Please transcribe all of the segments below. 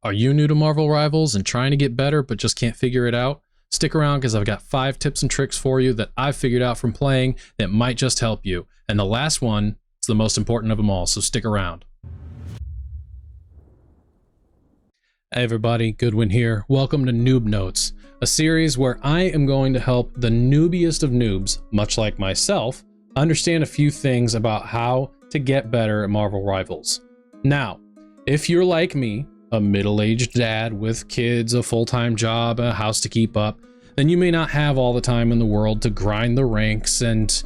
Are you new to Marvel Rivals and trying to get better but just can't figure it out? Stick around because I've got 5 tips and tricks for you that I've figured out from playing that might just help you. And the last one is the most important of them all, so stick around. Hey everybody, Goodwin here. Welcome to Noob Notes, a series where I am going to help the noobiest of noobs, much like myself, understand a few things about how to get better at Marvel Rivals. Now, if you're like me, a middle-aged dad with kids, a full-time job, a house to keep up, then you may not have all the time in the world to grind the ranks and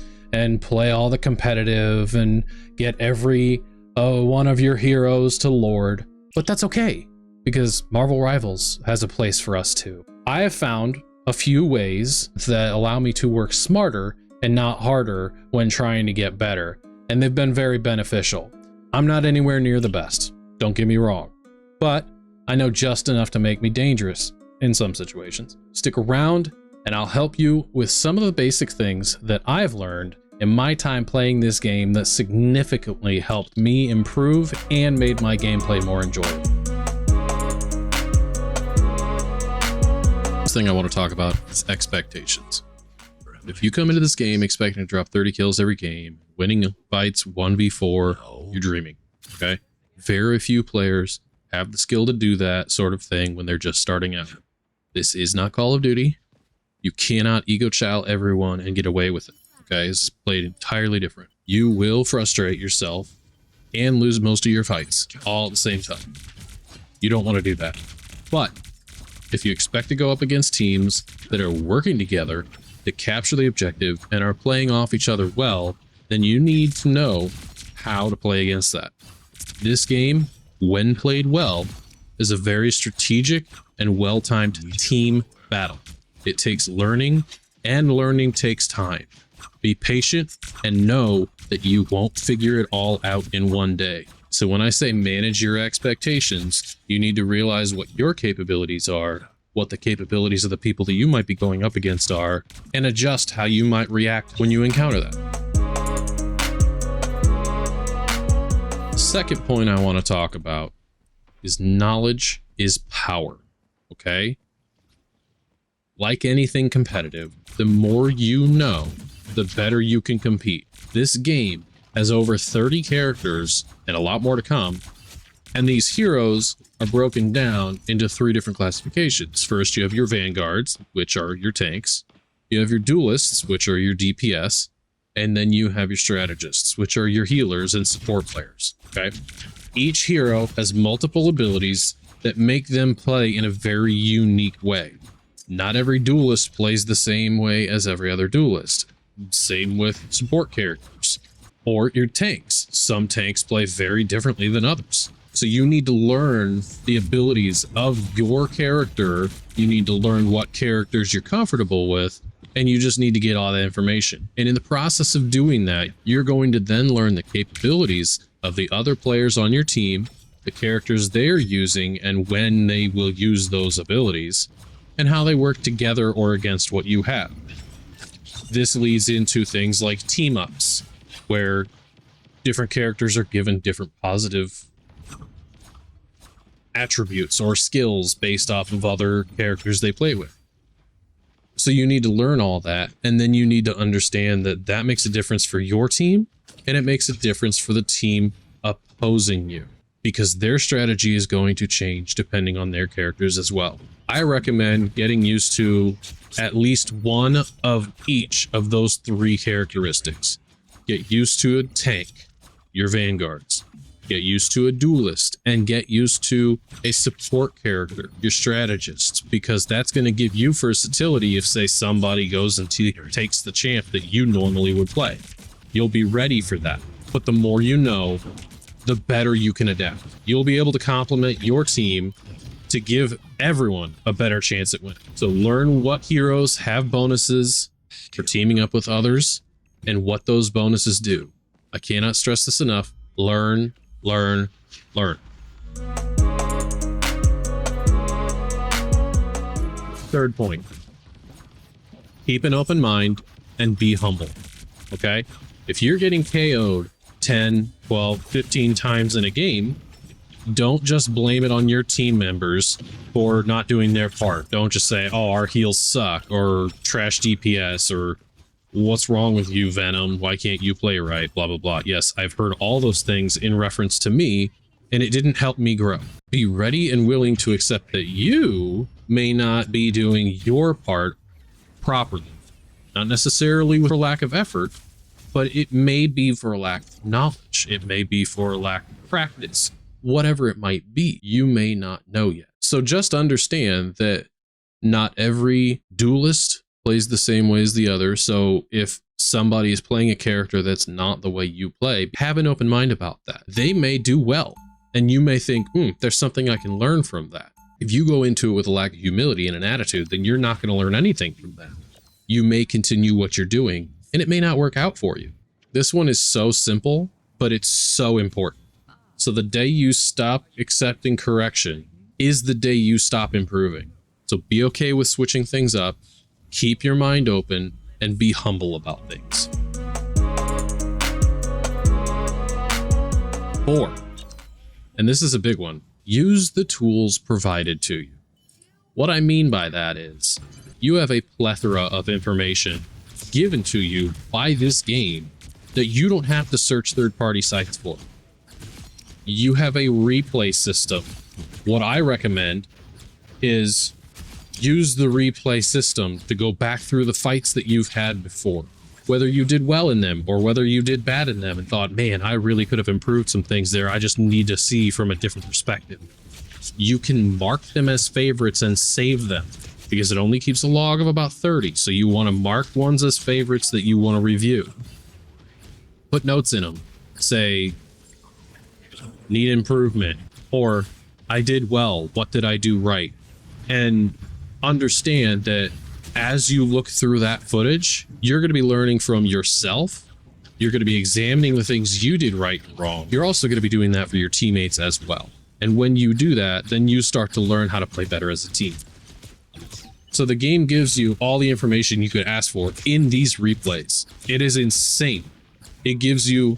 play all the competitive and get every one of your heroes to Lord. But that's okay, because Marvel Rivals has a place for us too. I have found a few ways that allow me to work smarter and not harder when trying to get better, and they've been very beneficial. I'm not anywhere near the best, don't get me wrong, but I know just enough to make me dangerous in some situations. Stick around and I'll help you with some of the basic things that I've learned in my time playing this game that significantly helped me improve and made my gameplay more enjoyable. First thing I want to talk about is expectations. If you come into this game expecting to drop 30 kills every game, winning fights 1v4, you're dreaming, okay? Very few players have the skill to do that sort of thing when they're just starting out. This is not Call of Duty. You cannot ego chow everyone and get away with it, okay? This is played entirely different. You will frustrate yourself and lose most of your fights all at the same time. You don't want to do that. But if you expect to go up against teams that are working together to capture the objective and are playing off each other well, then you need to know how to play against that. This game, when played well, is a very strategic and well-timed team battle. It takes learning, and learning takes time. Be patient and know that you won't figure it all out in one day. So when I say manage your expectations, you need to realize what your capabilities are, what the capabilities of the people that you might be going up against are, and adjust how you might react when you encounter that. The second point I want to talk about is knowledge is power, okay? Like anything competitive, the more you know, the better you can compete. This game has over 30 characters and a lot more to come, and these heroes are broken down into 3 different classifications. First, you have your vanguards, which are your tanks. You have your duelists, which are your DPS. And then you have your strategists, which are your healers and support players, okay? Each hero has multiple abilities that make them play in a very unique way. Not every duelist plays the same way as every other duelist. Same with support characters or your tanks. Some tanks play very differently than others. So you need to learn the abilities of your character. You need to learn what characters you're comfortable with, and you just need to get all that information. And in the process of doing that, you're going to then learn the capabilities of the other players on your team, the characters they're using, and when they will use those abilities, and how they work together or against what you have. This leads into things like team-ups, where different characters are given different positive attributes or skills based off of other characters they play with. So you need to learn all that, and then you need to understand that that makes a difference for your team, and it makes a difference for the team opposing you, because their strategy is going to change depending on their characters as well. I recommend getting used to at least one of each of those 3 characteristics. Get used to a tank, your vanguards. Get used to a duelist, and get used to a support character, your strategist, because that's going to give you versatility if, say, somebody goes and takes the champ that you normally would play. You'll be ready for that. But the more you know, the better you can adapt. You'll be able to complement your team to give everyone a better chance at winning. So learn what heroes have bonuses for teaming up with others and what those bonuses do. I cannot stress this enough. Learn. Learn, learn. Third point, keep an open mind and be humble, okay? If you're getting KO'd 10, 12, 15 times in a game, Don't just blame it on your team members for not doing their part. Don't just say, oh, our heals suck, or trash DPS, or what's wrong with you, Venom? Why can't you play right? Blah, blah, blah. Yes, I've heard all those things in reference to me, and it didn't help me grow. Be ready and willing to accept that you may not be doing your part properly. Not necessarily for lack of effort, but it may be for lack of knowledge. It may be for lack of practice. Whatever it might be, you may not know yet. So just understand that not every duelist plays the same way as the other. So if somebody is playing a character that's not the way you play, have an open mind about that. They may do well, and you may think, there's something I can learn from that. If you go into it with a lack of humility and an attitude, then you're not going to learn anything from that. You may continue what you're doing, and it may not work out for you. This one is so simple, but it's so important. So the day you stop accepting correction is the day you stop improving. So be okay with switching things up, keep your mind open, and be humble about things. 4, and this is a big one, use the tools provided to you. What I mean by that is, you have a plethora of information given to you by this game that you don't have to search third-party sites for. You have a replay system. What I recommend is use the replay system to go back through the fights that you've had before, whether you did well in them or whether you did bad in them and thought, man, I really could have improved some things there. I just need to see from a different perspective. You can mark them as favorites and save them, because it only keeps a log of about 30. So you want to mark ones as favorites that you want to review. Put notes in them. Say, need improvement, or I did well. What did I do right? And understand that as you look through that footage, you're going to be learning from yourself. You're going to be examining the things you did right and wrong. You're also going to be doing that for your teammates as well. And when you do that, then you start to learn how to play better as a team. So the game gives you all the information you could ask for in these replays. It is insane. It gives you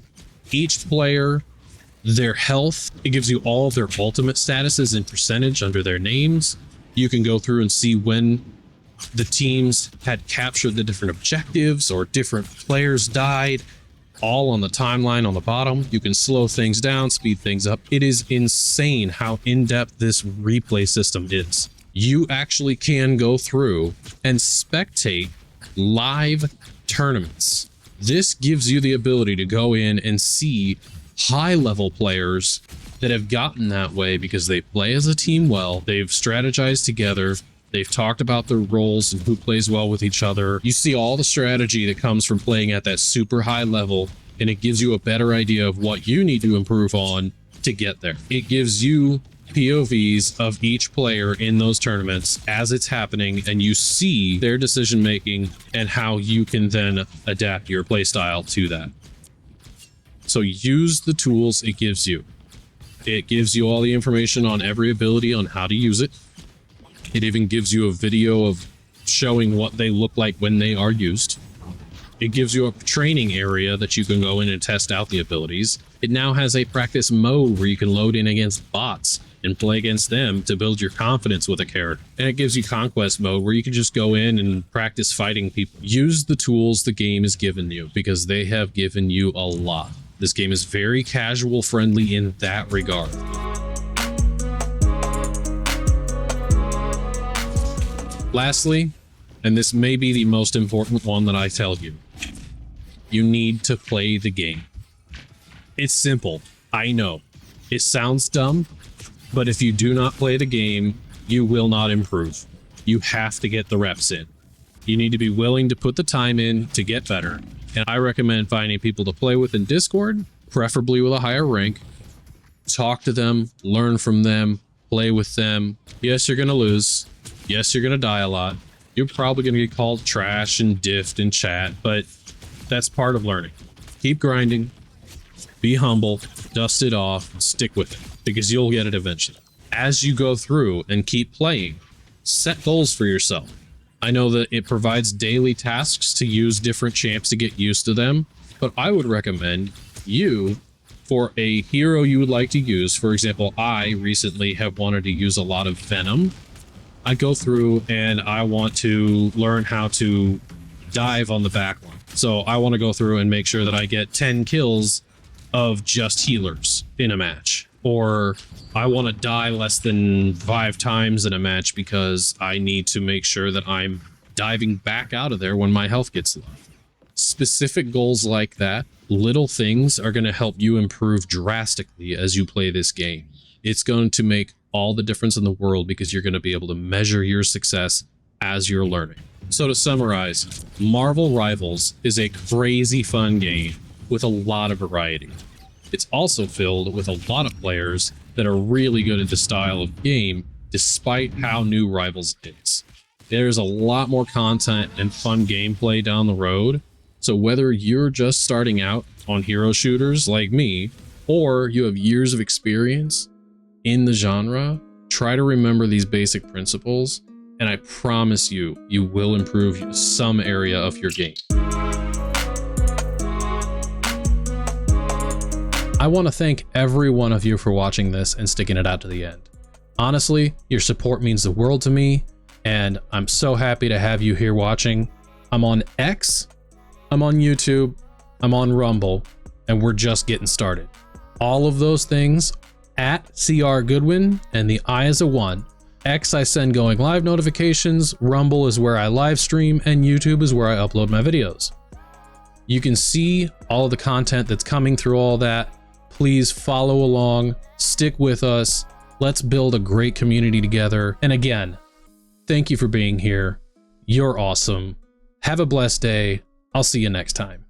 each player, their health. It gives you all of their ultimate statuses and percentage under their names. You can go through and see when the teams had captured the different objectives or different players died, all on the timeline on the bottom. You can slow things down, speed things up. It is insane how in-depth this replay system is. You actually can go through and spectate live tournaments. This gives you the ability to go in and see high-level players that have gotten that way because they play as a team well, they've strategized together, they've talked about their roles and who plays well with each other. You see all the strategy that comes from playing at that super high level, and it gives you a better idea of what you need to improve on to get there. It gives you POVs of each player in those tournaments as it's happening, and you see their decision making and how you can then adapt your playstyle to that. So use the tools it gives you. It gives you all the information on every ability on how to use it. It even gives you a video of showing what they look like when they are used. It gives you a training area that you can go in and test out the abilities. It now has a practice mode where you can load in against bots and play against them to build your confidence with a character. And it gives you conquest mode where you can just go in and practice fighting people. Use the tools the game has given you because they have given you a lot. This game is very casual friendly in that regard. Lastly, and this may be the most important one that I tell you, you need to play the game. It's simple, I know. It sounds dumb, but if you do not play the game, you will not improve. You have to get the reps in. You need to be willing to put the time in to get better. And I recommend finding people to play with in Discord, preferably with a higher rank. Talk to them, learn from them, play with them. Yes, you're going to lose. Yes, you're going to die a lot. You're probably going to get called trash and diffed in chat, but that's part of learning. Keep grinding, be humble, dust it off, and stick with it, because you'll get it eventually. As you go through and keep playing, set goals for yourself. I know that it provides daily tasks to use different champs to get used to them, but I would recommend you for a hero you would like to use. For example, I recently have wanted to use a lot of Venom. I go through and I want to learn how to dive on the back line. So I want to go through and make sure that I get 10 kills of just healers in a match. Or I want to die less than 5 times in a match because I need to make sure that I'm diving back out of there when my health gets low. Specific goals like that, little things, are going to help you improve drastically as you play this game. It's going to make all the difference in the world because you're going to be able to measure your success as you're learning. So to summarize, Marvel Rivals is a crazy fun game with a lot of variety. It's also filled with a lot of players that are really good at the style of game, despite how new Rivals is. There's a lot more content and fun gameplay down the road. So whether you're just starting out on hero shooters like me, or you have years of experience in the genre, try to remember these basic principles, and I promise you, you will improve some area of your game. I want to thank every one of you for watching this and sticking it out to the end. Honestly, your support means the world to me, and I'm so happy to have you here watching. I'm on X, I'm on YouTube, I'm on Rumble, and we're just getting started. All of those things at CR Goodwin, and the I is a 1. X, I send going live notifications, Rumble is where I live stream, and YouTube is where I upload my videos. You can see all of the content that's coming through all that. Please follow along, stick with us. Let's build a great community together. And again, thank you for being here. You're awesome. Have a blessed day. I'll see you next time.